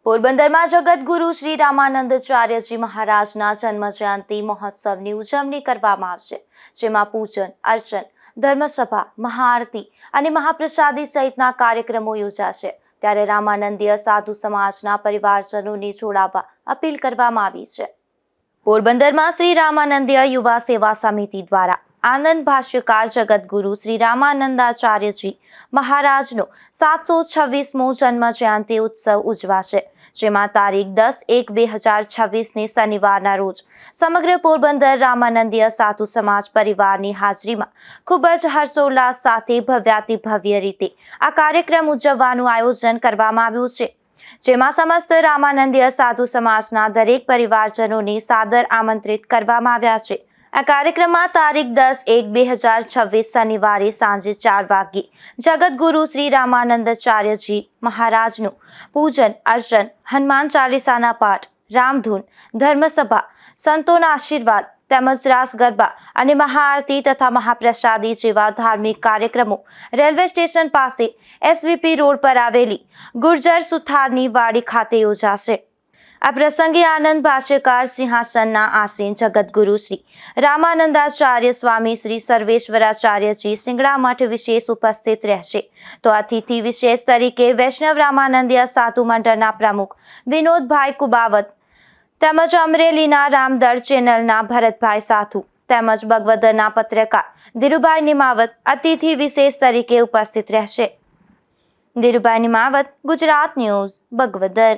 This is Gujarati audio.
પોરબંદરમાં જગતગુરુ શ્રી રામાનંદાચાર્યજી મહારાજના જન્મ જયંતિ મહોત્સવની ઉજવણી કરવામાં આવશે, જેમાં પૂજન, અર્ચન, ધર્મસભા, મહાઆરતી અને મહાપ્રસાદી સહિતના કાર્યક્રમો યોજાશે। ત્યારે રામાનંદીય સાધુ સમાજના પરિવારજનોને જોડાવા અપીલ કરવામાં આવી છે। પોરબંદરમાં શ્રી રામાનંદીય યુવા સેવા સમિતિ દ્વારા આનંદ ભાષ્યકાર જગતગુરુ શ્રી રામાનંદાચાર્યજી મહારાજનો 726મો જન્મ જયંતિ ઉત્સવ ઉજવાશે, જેમાં તારીખ 10/1/2026 શનિવારના રોજ સમગ્ર પોરબંદર રામાનંદીય સાધુ સમાજ પરિવારની હાજરીમાં ખૂબ જ હર્ષોલ્લાસ સાથે ભવ્યાતિ ભવ્ય રીતે આ કાર્યક્રમ ઉજવવાનું આયોજન કરવામાં આવ્યું છે, જેમાં સમસ્ત રામાનંદીય સાધુ સમાજના દરેક પરિવારજનોને સાદર આમંત્રિત કરવામાં આવ્યા છે। આ કાર્યક્રમમાં તારીખ 10/1/2026 શનિવારે સાંજે 4 વાગ્યે જગતગુરુ શ્રી રામાનંદાચાર્યજી મહારાજનું પૂજન, અર્ચન, હનુમાન ચાલીસાના પાઠ, રામધૂન, ધર્મસભા, સંતોના આશીર્વાદ તેમજ રાસ ગરબા અને મહાઆરતી તથા મહાપ્રસાદી જેવા ધાર્મિક કાર્યક્રમો રેલવે સ્ટેશન પાસે SVP રોડ પર આવેલી ગુર્જર સુથારની વાડી ખાતે યોજાશે। આ પ્રસંગે આનંદ ભાષ્યકાર સિંહાસનના આસીન જગતગુરુ શ્રી રામાનંદાચાર્ય સ્વામી શ્રી સર્વેશ્વરાચાર્યજી સિંગડા મઠ વિશેષ ઉપસ્થિત રહેશે, તો અતિથિ વિશેષ તરીકે વૈષ્ણવ રામાનંદીય સાધુ મંડળના પ્રમુખ વિનોદભાઈ કુબાવત તેમજ અમરેલીના રામદળ ચેનલના ભરતભાઈ સાધુ તેમજ બગવદરના પત્રકાર ધીરુભાઈ નિમાવત અતિથિ વિશેષ તરીકે ઉપસ્થિત રહેશે। ધીરુભાઈ નિમાવત, ગુજરાત ન્યૂઝ, બગવદર।